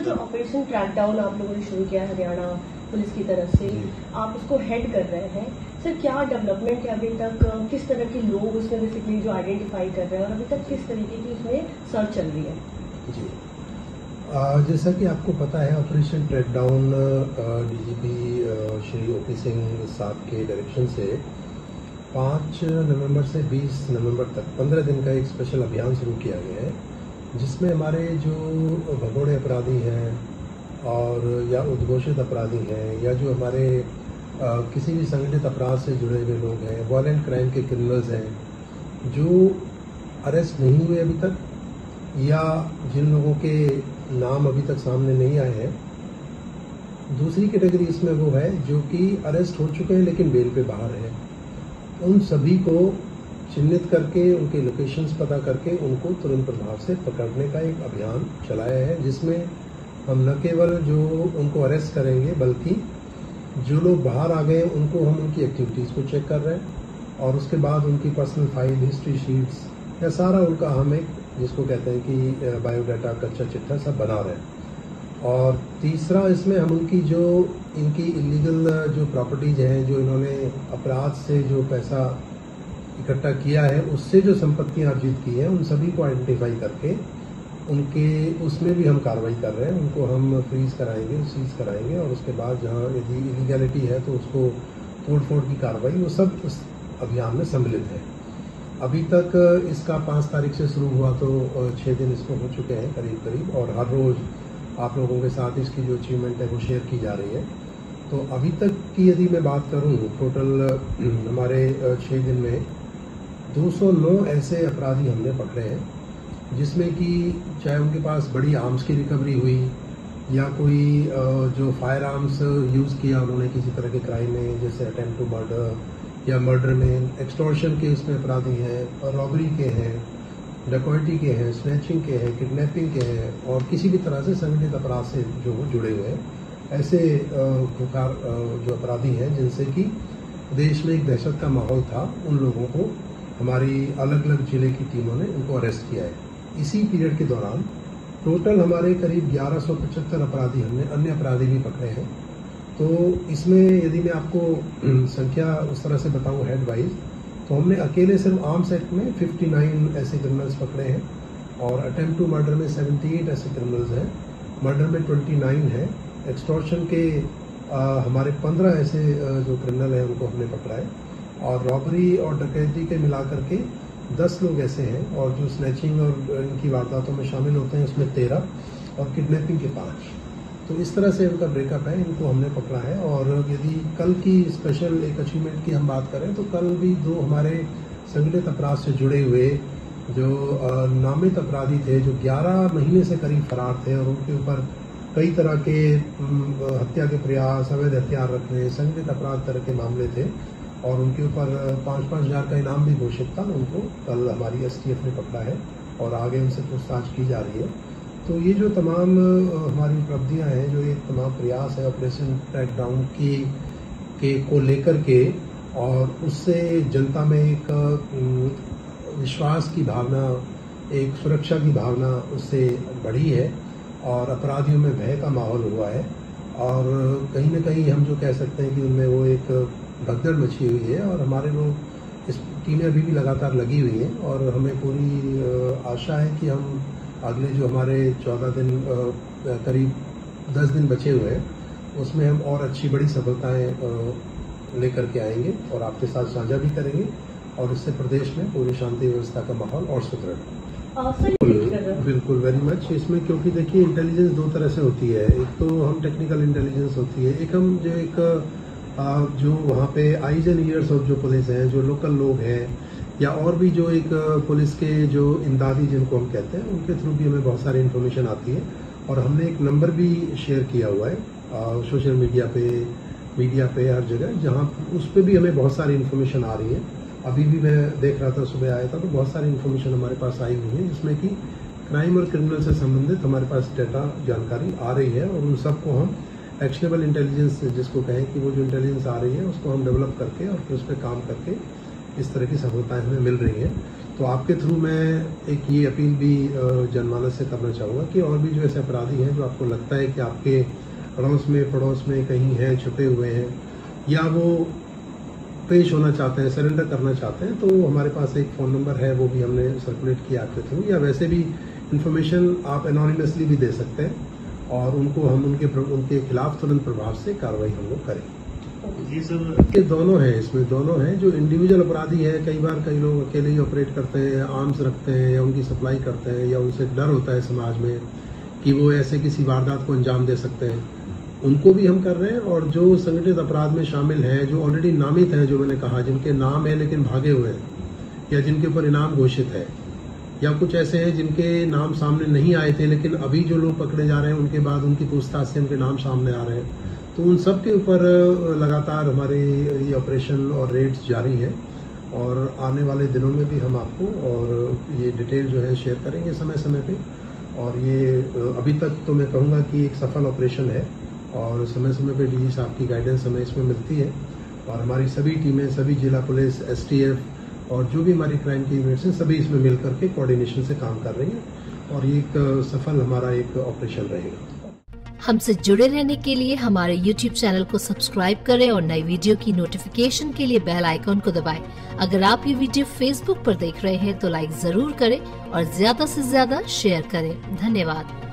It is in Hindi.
जो ऑपरेशन क्रैकडाउन आप लोगों ने शुरू किया है हरियाणा पुलिस की तरफ से, आप उसको हेड कर रहे हैं सर, क्या डेवलपमेंट है अभी तक? किस तरह के लोग उसमें बेसिकली जो आइडेंटिफाई कर रहे हैं और अभी तक किस तरीके की उसमें सर्च चल रही है? जी, जैसा कि आपको पता है, operation crackdown DGP Shri OP Singh साहब के डायरेक्शन से 5 नवंबर से 20 नवंबर तक 15 दिन का एक स्पेशल अभियान शुरू किया गया है, जिसमें हमारे जो भगोड़े अपराधी हैं और या उद्घोषित अपराधी हैं या जो हमारे किसी भी संगठित अपराध से जुड़े हुए लोग हैं, वायलेंट क्राइम के क्रिमिनल्स हैं, जो अरेस्ट नहीं हुए अभी तक या जिन लोगों के नाम अभी तक सामने नहीं आए हैं। दूसरी कैटेगरी इसमें वो है जो कि अरेस्ट हो चुके हैं लेकिन बेल पे बाहर हैं। उन सभी को चिन्हित करके उनके लोकेशंस पता करके उनको तुरंत प्रभाव से पकड़ने का एक अभियान चलाया है, जिसमें हम न केवल जो उनको अरेस्ट करेंगे बल्कि जो लोग बाहर आ गए उनको हम उनकी एक्टिविटीज़ को चेक कर रहे हैं और उसके बाद उनकी पर्सनल फाइल, हिस्ट्री शीट्स या सारा उनका हम एक जिसको कहते हैं कि बायोडाटा, कच्चा चिट्ठा सब बना रहे हैं। और तीसरा इसमें हम उनकी जो इनकी इलीगल जो प्रॉपर्टीज हैं, जो इन्होंने अपराध से जो पैसा इकट्ठा किया है उससे जो संपत्तियां अर्जित की हैं, उन सभी को आइडेंटिफाई करके उनके उसमें भी हम कार्रवाई कर रहे हैं। उनको हम फ्रीज कराएंगे, सीज कराएंगे और उसके बाद जहां यदि इलीगैलिटी है तो उसको तोड़ फोड़ की कार्रवाई, वो सब उस अभियान में सम्मिलित है। अभी तक इसका 5 तारीख से शुरू हुआ तो 6 दिन इसमें हो चुके हैं करीब करीब, और हर रोज आप लोगों के साथ इसकी जो अचीवमेंट है वो शेयर की जा रही है। तो अभी तक की यदि मैं बात करूं, टोटल हमारे 6 दिन में 209 ऐसे अपराधी हमने पकड़े हैं, जिसमें कि चाहे उनके पास बड़ी आर्म्स की रिकवरी हुई या कोई जो फायर आर्म्स यूज़ किया उन्होंने किसी तरह के क्राइम में, जैसे अटेम्प्ट टू मर्डर या मर्डर में, एक्सटॉर्शन के उसमें अपराधी हैं, रॉबरी के हैं, डकैती के हैं, स्नैचिंग के हैं, किडनैपिंग के हैं और किसी भी तरह से संगठित अपराध से जो जुड़े हुए हैं, ऐसे खुखार जो अपराधी हैं जिनसे कि देश में एक दहशत का माहौल था, उन लोगों को हमारी अलग अलग जिले की टीमों ने उनको अरेस्ट किया है। इसी पीरियड के दौरान टोटल हमारे करीब 1175 अपराधी हमने अन्य अपराधी भी पकड़े हैं। तो इसमें यदि मैं आपको संख्या उस तरह से बताऊं हेड वाइज, तो हमने अकेले सिर्फ आर्म्स एक्ट में 59 ऐसे क्रिमिनल्स पकड़े हैं और अटेम्प्ट टू मर्डर में 78 ऐसे क्रिमिनल्स हैं, मर्डर में 29 है, एक्सटॉर्शन के हमारे 15 ऐसे जो क्रिमिनल हैं उनको हमने पकड़ा है, और रॉबरी और डकैती के मिलाकर के 10 लोग ऐसे हैं, और जो स्नैचिंग और इनकी वारदातों में शामिल होते हैं उसमें 13 और किडनैपिंग के 5। तो इस तरह से उनका ब्रेकअप है, इनको हमने पकड़ा है। और यदि कल की स्पेशल एक अचीवमेंट की हम बात करें तो कल भी 2 हमारे संगठित अपराध से जुड़े हुए जो नामित अपराधी थे, जो 11 महीने से करीब फरार थे और उनके ऊपर कई तरह के हत्या के प्रयास, अवैध हथियार रखने, संगठित अपराध तरह के मामले थे और उनके ऊपर 5-5 हज़ार का इनाम भी घोषित था, उनको कल हमारी STF ने पकड़ा है और आगे उनसे पूछताछ की जा रही है। तो ये जो तमाम हमारी उपलब्धियां हैं, जो एक तमाम प्रयास है ऑपरेशन क्रैकडाउन को लेकर के, और उससे जनता में एक विश्वास की भावना, एक सुरक्षा की भावना उससे बढ़ी है और अपराधियों में भय का माहौल हुआ है, और कहीं न कहीं हम जो कह सकते हैं कि उनमें वो एक भगदड़ मची हुई है। और हमारे लोग, इस टीमें अभी भी लगातार लगी हुई हैं और हमें पूरी आशा है कि हम अगले जो हमारे 14 दिन करीब 10 दिन बचे हुए हैं, उसमें हम और अच्छी बड़ी सफलताएं लेकर के आएंगे और आपके साथ साझा भी करेंगे, और इससे प्रदेश में पूरी शांति व्यवस्था का माहौल और सुदृढ़। बिल्कुल, वेरी मच। इसमें क्योंकि देखिए इंटेलिजेंस 2 तरह से होती है, एक तो हम टेक्निकल इंटेलिजेंस होती है, एक हम जो वहाँ पे आईज एंड ईयर्स ऑफ जो पुलिस हैं, जो लोकल लोग हैं, या और भी जो एक पुलिस के जो इमदादी जिनको हम कहते हैं, उनके थ्रू भी हमें बहुत सारी इन्फॉर्मेशन आती है। और हमने एक नंबर भी शेयर किया हुआ है सोशल मीडिया पे हर जगह, जहां उस पर भी हमें बहुत सारी इन्फॉर्मेशन आ रही है। अभी भी मैं देख रहा था, सुबह आया था तो बहुत सारी इन्फॉर्मेशन हमारे पास आई हुई है, जिसमें कि क्राइम और क्रिमिनल से संबंधित हमारे पास डाटा जानकारी आ रही है, और उन सबको हम एक्शनेबल इंटेलिजेंस जिसको कहें कि वो जो इंटेलिजेंस आ रही है उसको हम डेवलप करके और फिर उस पर काम करके इस तरह की सफलताएं हमें मिल रही हैं। तो आपके थ्रू मैं एक ये अपील भी जनमानस से करना चाहूँगा कि और भी जो ऐसे अपराधी हैं जो आपको लगता है कि आपके पड़ोस में कहीं हैं, छुपे हुए हैं, या वो पेश होना चाहते हैं, सरेंडर करना चाहते हैं, तो हमारे पास एक फ़ोन नंबर है, वो भी हमने सर्कुलेट किया आपके थ्रू, या वैसे भी इन्फॉर्मेशन आप एनोनिमसली भी दे सकते हैं और उनको हम उनके खिलाफ तुरंत प्रभाव से कार्रवाई हम लोग करें। जी सर, ये दोनों हैं, इसमें दोनों हैं। जो इंडिविजुअल अपराधी है, कई बार कई लोग अकेले ही ऑपरेट करते हैं, आर्म्स रखते हैं या उनकी सप्लाई करते हैं, या उनसे डर होता है समाज में कि वो ऐसे किसी वारदात को अंजाम दे सकते हैं, उनको भी हम कर रहे हैं। और जो संगठित अपराध में शामिल हैं, जो ऑलरेडी नामित हैं, जो मैंने कहा जिनके नाम है लेकिन भागे हुए हैं, या जिनके ऊपर इनाम घोषित है, या कुछ ऐसे हैं जिनके नाम सामने नहीं आए थे लेकिन अभी जो लोग पकड़े जा रहे हैं उनके बाद उनकी पूछताछ से उनके नाम सामने आ रहे हैं, तो उन सब के ऊपर लगातार हमारे ये ऑपरेशन और रेड्स जारी है। और आने वाले दिनों में भी हम आपको और ये डिटेल जो है शेयर करेंगे समय समय पे। और ये अभी तक तो मैं कहूँगा कि एक सफल ऑपरेशन है और समय समय पे डीजी साहब की गाइडेंस हमें इसमें मिलती है। और हमारी सभी टीमें, सभी जिला पुलिस, STF और जो भी हमारी क्राइम की यूनिट्स हैं, सभी इसमें मिल करके कोऑर्डिनेशन से काम कर रही हैं और ये एक सफल हमारा एक ऑपरेशन रहेगा। हमसे जुड़े रहने के लिए हमारे YouTube चैनल को सब्सक्राइब करें और नई वीडियो की नोटिफिकेशन के लिए बेल आइकॉन को दबाएं। अगर आप ये वीडियो Facebook पर देख रहे हैं तो लाइक जरूर करें और ज्यादा से ज्यादा शेयर करें। धन्यवाद।